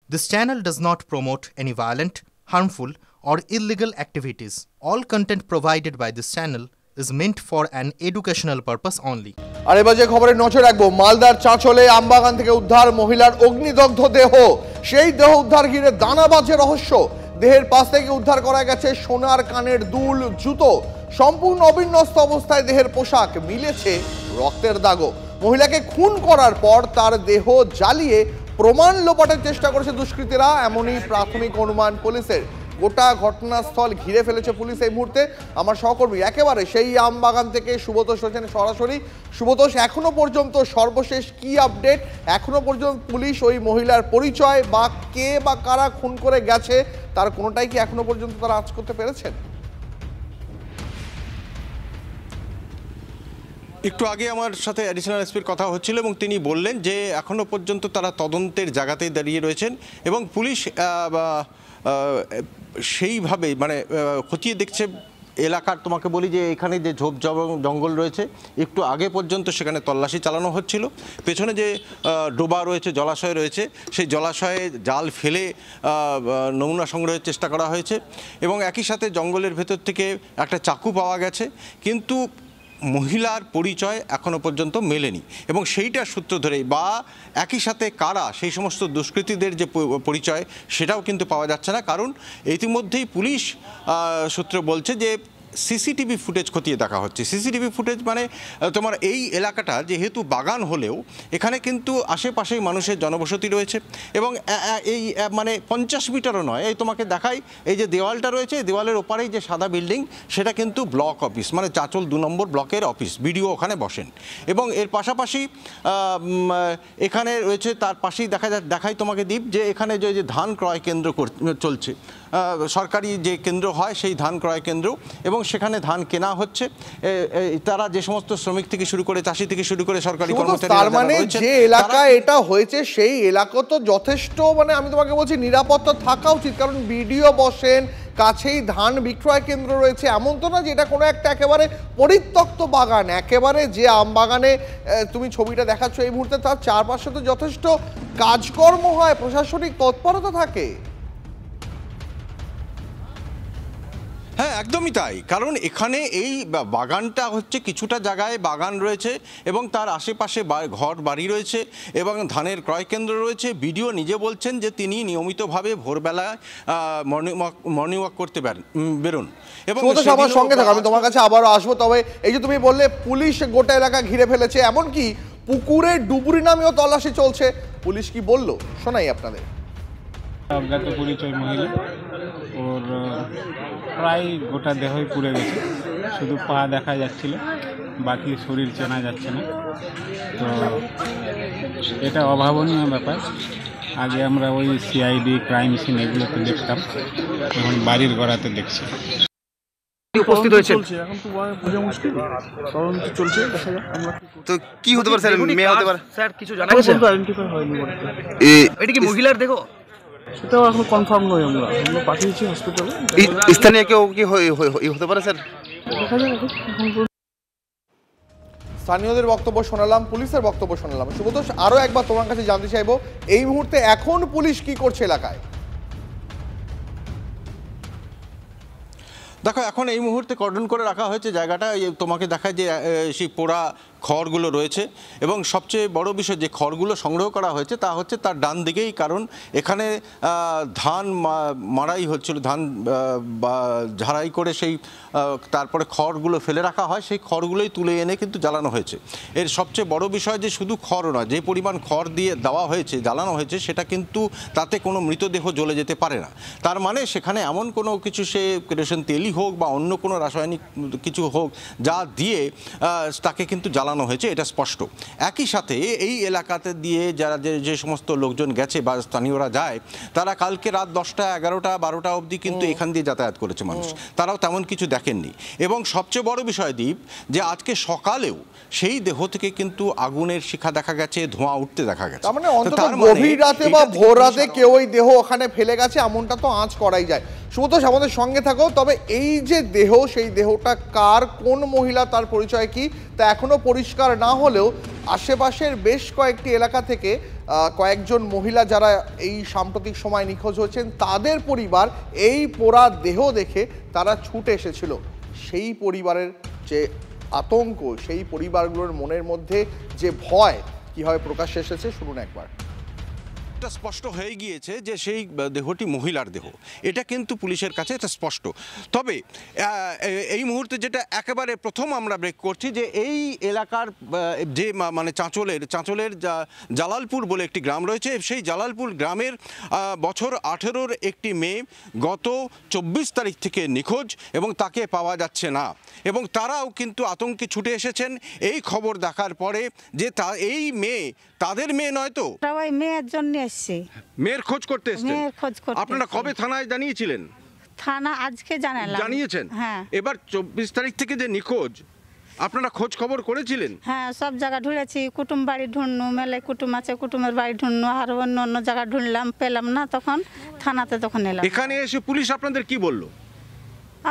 This channel does not promote any violent, harmful, or illegal activities. All content provided by this channel is meant for an educational purpose only. আর এবার যে খবরে নজর রাখবো, মালদার চাঁচলে আমবাগান থেকে উদ্ধার মহিলার অগ্নিদগ্ধ দেহ। সেই দেহ উদ্ধার ঘিরে দানাবাজে রহস্য। দেহের পাশ থেকে উদ্ধার করা গেছে সোনার কানের দুল, জুতো। সম্পূর্ণ অবিন্যস্ত অবস্থায় দেহের পোশাক, মিলেছে রক্তের দাগও। মহিলাকে খুন করার পর তার দেহ জ্বালিয়ে প্রমাণ লোপাটের চেষ্টা করেছে দুষ্কৃতীরা, এমনই প্রাথমিক অনুমান পুলিশের। গোটা ঘটনাস্থল ঘিরে ফেলেছে পুলিশ এই মুহূর্তে। আমার সহকর্মী একেবারে সেই আমবাগান থেকে সুব্রতোষ রয়েছেন সরাসরি। সুব্রতোষ, এখনো পর্যন্ত সর্বশেষ কি আপডেট? এখনো পর্যন্ত পুলিশ ওই মহিলার পরিচয় বা কে বা কারা খুন করে গেছে তার কোনোটাই কি এখনো পর্যন্ত তারা আঁচ করতে পেরেছেন? একটু আগে আমার সাথে অ্যাডিশনাল এসপির কথা হচ্ছিল এবং তিনি বললেন যে এখনো পর্যন্ত তারা তদন্তের জায়গাতেই দাঁড়িয়ে রয়েছেন এবং পুলিশ সেইভাবে খতিয়ে দেখছে এলাকার। তোমাকে বলি যে এখানে যে ঝোপ জঙ্গল রয়েছে, একটু আগে পর্যন্ত সেখানে তল্লাশি চালানো হচ্ছিল। পেছনে যে ডোবা রয়েছে, জলাশয় রয়েছে, সেই জলাশয়ে জাল ফেলে নমুনা সংগ্রহের চেষ্টা করা হয়েছে এবং একই সাথে জঙ্গলের ভেতর থেকে একটা চাকু পাওয়া গেছে, কিন্তু মহিলার পরিচয় এখনো পর্যন্ত মেলেনি এবং সেইটার সূত্র ধরেই বা একই সাথে কারা সেই সমস্ত দুষ্কৃতীদের যে পরিচয় সেটাও কিন্তু পাওয়া যাচ্ছে না। কারণ ইতিমধ্যেই পুলিশ সূত্র বলছে যে সিসিটিভি ফুটেজ খতিয়ে দেখা হচ্ছে। সিসিটিভি ফুটেজ তোমার এই এলাকাটা যেহেতু বাগান হলেও এখানে কিন্তু আশেপাশেই মানুষের জনবসতি রয়েছে এবং এই 50 মিটারও নয়। এই তোমাকে দেখাই, এই যে দেওয়ালটা রয়েছে, দেওয়ালের ওপারেই যে সাদা বিল্ডিং, সেটা কিন্তু ব্লক অফিস, চাঁচল 2 নম্বর ব্লকের অফিস। বিডিও ওখানে বসেন এবং এর পাশাপাশি এখানে রয়েছে, তার পাশেই দেখাই তোমাকে দ্বীপ, যে এখানে যে ধান ক্রয় কেন্দ্র চলছে, সরকারি যে কেন্দ্র হয় সেই ধান ক্রয় কেন্দ্র, এবং সেখানে ধান কেনা হচ্ছে। তারা যে সমস্ত শ্রমিক থেকে শুরু করে, চাষি থেকে শুরু করে সরকারি কর্মচারী, তার যে এলাকায় এটা হয়েছে সেই এলাকা তো যথেষ্ট আমি তোমাকে বলছি নিরাপত্তা থাকা উচিত, কারণ বিডিও বসেন, কাছেই ধান বিক্রয় কেন্দ্র রয়েছে। এমন তো না যে এটা কোনো একটা একেবারে পরিত্যক্ত বাগান। একেবারে যে আম বাগানে তুমি ছবিটা দেখাচ্ছ এই মুহূর্তে, তার চারপাশে তো যথেষ্ট কাজকর্ম হয়, প্রশাসনিক তৎপরতা থাকে। হ্যাঁ, একদমই তাই। কারণ এখানে এই বাগানটা হচ্ছে, কিছুটা জায়গায় বাগান রয়েছে এবং তার আশেপাশে ঘর বাড়ি রয়েছে এবং ধানের ক্রয় কেন্দ্র রয়েছে। বিডিও নিজে বলছেন যে তিনি নিয়মিতভাবে ভোরবেলায় মর্নিং ওয়াক করতে বেরোন এবং আমার সঙ্গে থাকো, আমি তোমার কাছে আবারও আসবো। তবে এই যে তুমি বললে পুলিশ গোটা এলাকা ঘিরে ফেলেছে, এমনকি পুকুরে ডুবুরি নামেও তল্লাশি চলছে, পুলিশ কি বললো শোনাই আপনাদের। অজ্ঞাত পরিচয় মহিলা, ওর প্রায় গোটা দেহই পুড়ে গেছে, শুধু পা দেখা যাচ্ছিল, বাকি শরীর চেনা যাচ্ছে না। তো এটা অভাবনীয় ব্যাপার। আগে আমরা ওই সিআইডি, ক্রাইম সিন এগুলোতে দেখতাম, এখন বাড়ির গড়াতে দেখছি। উপস্থিত হয়েছে, এখন তো বোঝা মুশকিল, তদন্ত চলছে, দেখা যাক আমরা তো কি হতে পারে স্যার, মেয়ে হতে পারে স্যার, কিছু জানা গেছে? আইডেন্টিফাই হয়নি বলতে। এটা কি মহিলার দেখো? সেটাও এখন কনফার্ম নয়, আমরা পাঠিয়েছি হসপিটালে। স্থানীয় কেউ কি হতে পারে স্যার? দেখা যাক এখন। স্থানীয়দের বক্তব্য শোনালাম, পুলিশের বক্তব্য শোনালাম। সুব্রতোষ, আরও একবার তোমার কাছে জানতে চাইবো, এই মুহূর্তে এখন পুলিশ কি করছে এলাকায়? দেখো, এখন এই মুহূর্তে কর্ডন করে রাখা হয়েছে জায়গাটা। তোমাকে দেখায় যে সেই পোড়া খড়গুলো রয়েছে এবং সবচেয়ে বড় বিষয়, যে খড়গুলো সংগ্রহ করা হয়েছে তা হচ্ছে তার ডান দিকেই, কারণ এখানে ধান মাড়াই হচ্ছিল, ধান ঝাড়াই করে সেই তারপরে খড়গুলো ফেলে রাখা হয়, সেই খড়গুলোই তুলে এনে কিন্তু জ্বালানো হয়েছে। এর সবচেয়ে বড় বিষয় যে শুধু খড় নয়, যে পরিমাণ খড় দিয়ে দেওয়া হয়েছে, জ্বালানো হয়েছে, সেটা কিন্তু তাতে কোনো মৃতদেহ জ্বলে যেতে পারে না। তার মানে সেখানে এমন কোনো কিছু, সে কেরোসিন তেলই হোক বা অন্য কোনো রাসায়নিক কিছু হোক, যা দিয়ে তাকে কিন্তু জ্বালানো হয়েছে, এটা স্পষ্ট। একই সাথে এই এলাকাতে দিয়ে যারা যে সমস্ত লোকজন গেছে বা স্থানীয়রা যায়, তারা কালকে রাত 10টা, 11টা, 12টা অবধি কিন্তু এখান দিয়ে যাতায়াত করেছে মানুষ, তারাও তেমন কিছু দেখেননি। এবং সবচেয়ে বড় বিষয় দ্বীপ, যে আজকে সকালেও সেই দেহ থেকে কিন্তু আগুনের শিখা দেখা গেছে, ধোঁয়া উঠতে দেখা গেছে। মানে অন্তত গভীর রাতে বা ভোর রাতে কেউ ওই দেহ ওখানে ফেলে গেছে, এমনটা তো আঁচ করাই যায়। সুব্রতোষ, আমাদের সঙ্গে থাকো। তবে এই যে দেহ, সেই দেহটা কার, কোন মহিলা, তার পরিচয় কি, তা এখনো পরিষ্কার না হলেও আশেপাশের বেশ কয়েকটি এলাকা থেকে কয়েকজন মহিলা যারা এই সাম্প্রতিক সময় নিখোঁজ হয়েছেন তাদের পরিবার এই পোড়া দেহ দেখে তারা ছুটে এসেছিল। সেই পরিবারের যে আতঙ্ক, সেই পরিবারগুলোর মনের মধ্যে যে ভয় কীভাবে প্রকাশ্যে এসেছে শুনুন একবার। এটা স্পষ্ট হয়ে গিয়েছে যে সেই দেহটি মহিলার দেহ, এটা কিন্তু পুলিশের কাছে এটা স্পষ্ট। তবে এই মুহূর্তে যেটা একেবারে প্রথম আমরা ব্রেক করছি যে এই এলাকার যে মানে চাঁচলের জালালপুর বলে একটি গ্রাম রয়েছে, সেই জালালপুর গ্রামের বছর 18-র একটি মেয়ে গত 24 তারিখ থেকে নিখোঁজ এবং তাকে পাওয়া যাচ্ছে না, এবং তারাও কিন্তু আতঙ্কে ছুটে এসেছেন এই খবর দেখার পরে যে এই মেয়ে তাদের মেয়ে নয় তো, ওই মেয়ের জন্য এসেছে, মেয়ের খোঁজ করতে এসেছেন। মেয়ের খোঁজ করতে। আপনারা কবে থানায় জানিয়েছিলেন? থানা আজকে জানিয়েছেন। হ্যাঁ। এবার 24 তারিখ থেকে যে নিখোঁজ, আপনারা খোঁজ খবর করেছিলেন? হ্যাঁ, সব জায়গা ঢুঁড়েছি, কুটুম বাড়ি ঢুঁড়নু, মেলে কুটুম আছে, কুটুমের বাড়ি ঢুঁড়নু, আর অন্য অন্য জায়গা ঢুঁড়লাম, পেলাম না, তখন থানাতে তখন এলাম। এখানে এসে পুলিশ আপনাদের কি বললো?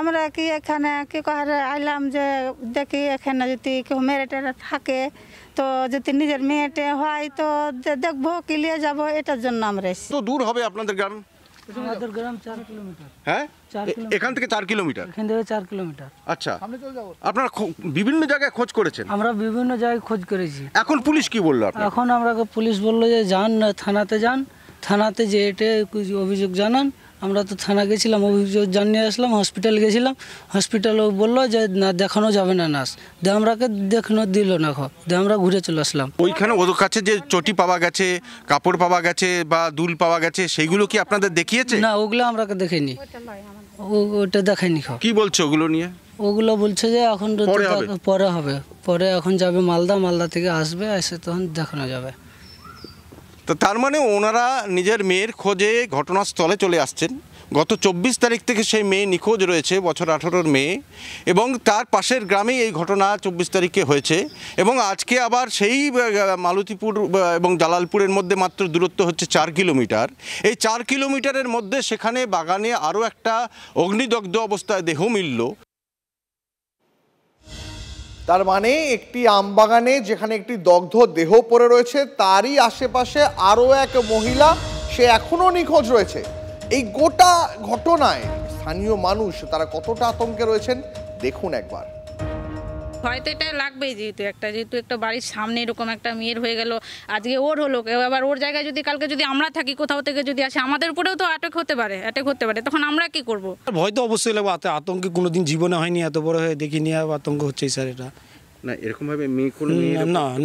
আমরা কি এখানে কি করে আইলাম যে দেখি এখানে যদি কেউ মেরে টেরে থাকে তো যদি নিজের মেয়েটে হয় তো দেখবো কি নিয়ে যাবো, এটার জন্য আমরা এসেছি। তো দূর হবে আপনাদের গ্রাম? আমাদের গ্রাম 4 কিলোমিটার। হ্যাঁ, এখান থেকে 4 কিলোমিটার। এখান থেকে 4 কিলোমিটার। আচ্ছা, আপনারা বিভিন্ন জায়গায় খোঁজ করেছেন? আমরা বিভিন্ন জায়গায় খোঁজ করেছি। এখন পুলিশ কি বললো? এখন আমরা পুলিশ বললো যে যান থানাতে যান, থানাতে যে এটা অভিযোগ জানান। আমরা তো থানা গেছিলাম, অভিযোগ জানিয়ে আসলাম, হসপিটাল গেছিলাম, হসপিটালও বললো যে না দেখানো যাবে না নার্স, দিয়ে আমরাকে দেখানো দিল না, দিয়ে আমরা ঘুরে চলে আসলাম। ওইখানে ওদের কাছে যে চটি পাওয়া গেছে, কাপড় পাওয়া গেছে বা দুল পাওয়া গেছে, সেইগুলো কি আপনাদের দেখিয়েছে? না, ওগুলো আমরাকে দেখাইনি, ওটা দেখাইনি। কি বলছে ওগুলো নিয়ে? ওগুলো বলছে যে এখন পরে হবে, পরে এখন যাবে মালদা থেকে আসবে, এসে তখন দেখানো যাবে। তো তার মানে ওনারা নিজের মেয়ের খোঁজে ঘটনাস্থলে চলে আসছেন। গত 24 তারিখ থেকে সেই মেয়ে নিখোঁজ রয়েছে, বছর 18-র মেয়ে, এবং তার পাশের গ্রামেই এই ঘটনা 24 তারিখে হয়েছে, এবং আজকে আবার সেই মালতীপুর এবং জালালপুরের মধ্যে মাত্র দূরত্ব হচ্ছে 4 কিলোমিটার। এই 4 কিলোমিটারের মধ্যে সেখানে বাগানে আরও একটা অগ্নিদগ্ধ অবস্থায় দেহ মিলল। তার মানে একটি আমবাগানে যেখানে একটি দগ্ধ দেহ পড়ে রয়েছে, তারই আশেপাশে আরও এক মহিলা, সে এখনো নিখোঁজ রয়েছে। এই গোটা ঘটনায় স্থানীয় মানুষ তারা কতটা আতঙ্কে রয়েছেন দেখুন একবার। হয়তো এটা লাগবেই, যেহেতু একটা বাড়ির সামনে এরকম একটা মেয়ের হয়ে গেল, আজকে ওর হলো, আবার ওর জায়গায় যদি কালকে যদি আমরা থাকি, কোথাও থেকে যদি আসে, আমাদের উপরেও তো অ্যাটাক হতে পারে, তখন আমরা কি করব? ভয় তো অবশ্যই লাগবে, আতঙ্কে কোনোদিন জীবনে হয়নি, এত বড় হয়ে দেখিনি, আতঙ্ক হচ্ছে স্যার। এটা না, এরকমভাবে মেয়ে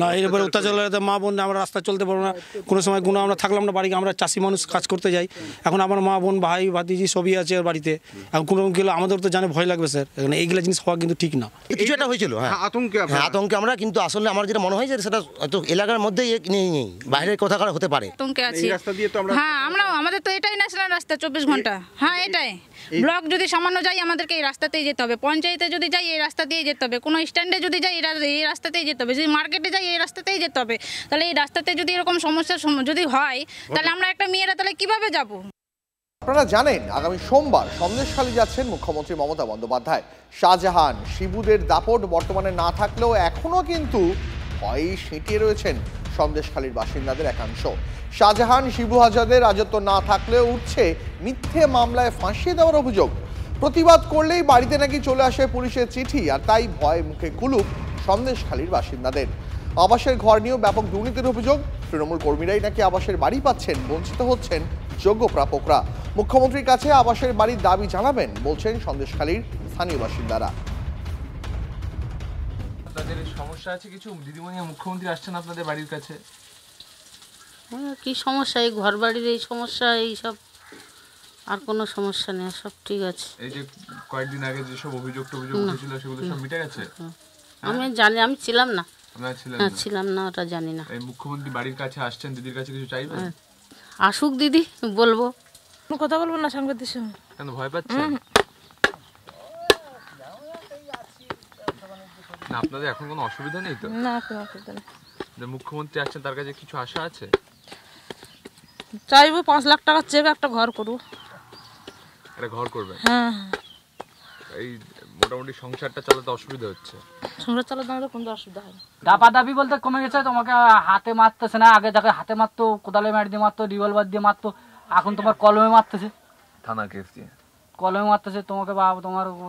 না এরপরে অত্যাচার মা বোন আমরা রাস্তা চলতে পারবো না, কোনো সময় গুণ আমরা থাকলাম না বাড়িতে, আমরা চাষি মানুষ কাজ করতে যাই, এখন আমার মা বোন ভাই ভাতিজি সবই আছে বাড়িতে, এখন কোনো গেলে আমাদের তো জানে ভয় লাগবে স্যার। এখানে এইগুলো জিনিস হওয়া কিন্তু ঠিক না। কিছু একটা হয়েছিল, হ্যাঁ আতঙ্কে আমরা, কিন্তু আসলে আমার যেটা মনে হয় যে সেটা হয়তো এলাকার মধ্যেই নেই, বাইরের কথা হতে পারে। আতঙ্কে আছি। হ্যাঁ, আমাদের তো এটাই ন্যাশনাল রাস্তা 24 ঘন্টা। হ্যাঁ, এটাই ব্লক যদি সামান্য যাই আমাদেরকে এই রাস্তাতেই যেতে হবে, পঞ্চায়েতে যদি যাই এই রাস্তা দিয়ে যেতে হবে, কোনো স্ট্যান্ডে যদি যাই এই রাস্তাতেই যেতে হবে, যদি মার্কেটে যাই এই রাস্তাতেই যেতে হবে। তাহলে এই রাস্তাতে যদি এরকম সমস্যা যদি হয়, তাহলে আমরা একটা মেয়েরা তাহলে কিভাবে যাব? আপনারা জানেন আগামী সোমবার সন্দেশখালী যাচ্ছেন মুখ্যমন্ত্রী মমতা বন্দ্যোপাধ্যায়। শাহজাহান শিবুদের দাপট বর্তমানে না থাকলেও এখনো কিন্তু ভয়ে সিঁটিয়ে রয়েছেন সন্দেশখালীর বাসিন্দাদের একাংশ। শাহজাহান শিবু হাজাদের রাজত্ব না থাকলেও উঠছে মিথ্যে মামলায় ফাঁসিয়ে দেওয়ার অভিযোগ। প্রতিবাদ করলেই বাড়িতে নাকি চলে আসে পুলিশের চিঠি, আর তাই ভয়ে মুখে কুলুপ সন্দেশখালীর বাসিন্দাদের। আবাসের ঘর নিয়েও ব্যাপক দুর্নীতির অভিযোগ। তৃণমূল কর্মীরাই নাকি আবাসের বাড়ি পাচ্ছেন, বঞ্চিত হচ্ছেন যোগ্য প্রাপকরা। মুখ্যমন্ত্রীর কাছে আবাসের বাড়ির দাবি জানাবেন বলছেন সন্দেশখালীর স্থানীয় বাসিন্দারা। আপনাদের সমস্যা আছে কিছু দিদিমণি, মুখ্যমন্ত্রী আসছেন আপনাদের বাড়ির কাছে? কি সমস্যা? এই ঘর বাড়ির এই সমস্যা, এই সব, আর কোনো সমস্যা নেই, সব ঠিক আছে। এই যে কয়েকদিন আগে যেসব অভিযোগ উঠেছিল সেগুলো সব মিটে গেছে? আমি জানি, আমি ছিলাম না। আপনারা ছিলেন? হ্যাঁ, ছিলাম না, ওটা জানি না। এই মুখ্যমন্ত্রী বাড়ির কাছে আসছেন, দিদির কাছে কিছু চাইবেন? আসুক দিদি, বলবো। কথা বলবো না সাংবাদিক সঙ্গে। কেন ভয় পাচ্ছেন? না, আপনাদের এখন কোনো অসুবিধা নেই তো? না, কোনো অসুবিধা নেই। মুখ্যমন্ত্রী আসছেন, তার কাছে কিছু আশা আছে? চাইবো 5 লাখ টাকা চেক একটা ঘর করবো। একটা ঘর করবেন? হ্যাঁ। এই মোটামুটি সংসারটা চালাতে অসুবিধা হচ্ছে। সংসার চালাতে আমাদের কোনো অসুবিধা হয় না। দাপাদাপি বলতে কমে গেছে, তোমাকে হাতে মারতেছে না, আগে যাকে হাতে মারতো কোদালে মার দিয়ে মারতো, রিভলভার দিয়ে মারতো, এখন তোমার কলমে মারতেছে, থানা কেস দিয়ে কলমে মারতেছে, তোমাকে বা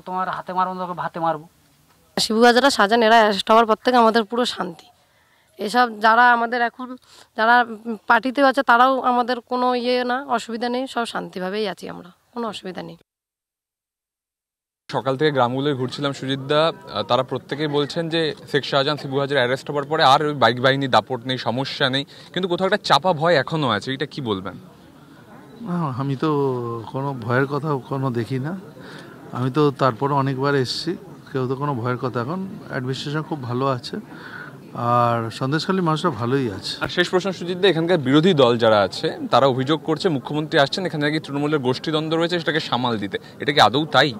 তোমার হাতে মারবো, তোমাকে ভাতে মারবো। শিবুগাজারা সাজান এরা অ্যারেস্ট হওয়ার পর থেকে আমাদের পুরো শান্তি। এসব যারা আমাদের এখন যারা পার্টিতে আছে তারাও আমাদের কোনো না, অসুবিধা নেই, সব শান্তিভাবেই আছি আমরা, কোনো অসুবিধা নেই। সকাল থেকে গ্রামগুলোয় ঘুরছিলাম সুজিতদা, তারা প্রত্যেকেই বলছেন যে শেখ শাহজাহান শিবু হাজার অ্যারেস্ট হওয়ার পরে আর ওই বাইক বাহিনী দাপট নেই, সমস্যা নেই, কিন্তু কোথাও একটা চাপা ভয় এখনও আছে, এটা কি বলবেন? আমি তো কোনো ভয়ের কথা কোনো দেখি না, আমি তো তারপরে অনেকবার এসেছি, কেউ তো কোনো ভয়ের কথা, এখন অ্যাডমিনিস্ট্রেশন খুব ভালো আছে আর সন্দেশখালী মানুষরা ভালোই আছে। আর শেষ প্রশ্ন সুজিতদা, এখানকার বিরোধী দল যারা আছে তারা অভিযোগ করছে মুখ্যমন্ত্রী আসছেন এখানে নাকি তৃণমূলের গোষ্ঠীদ্বন্দ্ব রয়েছে, সেটাকে সামাল দিতে, এটা কি আদৌ তাই?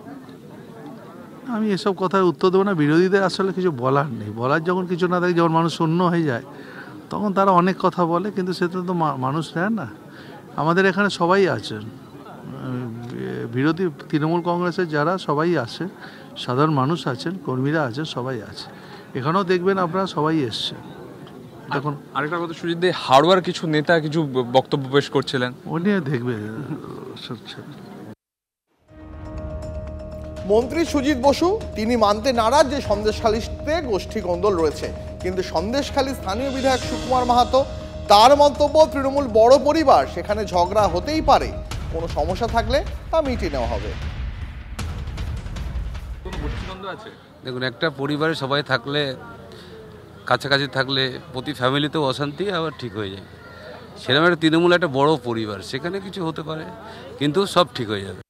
আমি এসব কথায় উত্তর দেবো না, বিরোধীদের আসলে কিছু বলার নেই, বলার যখন কিছু না থাকে, যখন মানুষ শূন্য হয়ে যায় তখন তারা অনেক কথা বলে, কিন্তু সেটা তো মানুষ নেয় না। আমাদের এখানে সবাই আছেন, বিরোধী তৃণমূল কংগ্রেসের যারা সবাই আছে, সাধারণ মানুষ আছেন, কর্মীরা আছেন, সবাই আছে, এখানেও দেখবেন আপনারা সবাই এসছে। এখন আরেকটা কথা সুজিতদা, হাওড়ার কিছু নেতা কিছু বক্তব্য পেশ করছিলেন, ও নিয়ে দেখবে। মন্ত্রী সুজিত বসু তিনি মানতে নারাজ যে সন্দেশখালীতে গোষ্ঠী কোন্দল রয়েছে, কিন্তু সন্দেশখালী স্থানীয় বিধায়ক সুকুমার মাহাতো তার মন্তব্য তৃণমূল বড় পরিবার, সেখানে ঝগড়া হতেই পারে, কোনো সমস্যা থাকলে তা মিটিয়ে নেওয়া হবে। দেখুন, একটা পরিবারে সবাই থাকলে, কাছাকাছি থাকলে প্রতি ফ্যামিলিতেও অশান্তি আবার ঠিক হয়ে যায়। সেরকম একটা তৃণমূল একটা বড় পরিবার, সেখানে কিছু হতে পারে কিন্তু সব ঠিক হয়ে যাবে।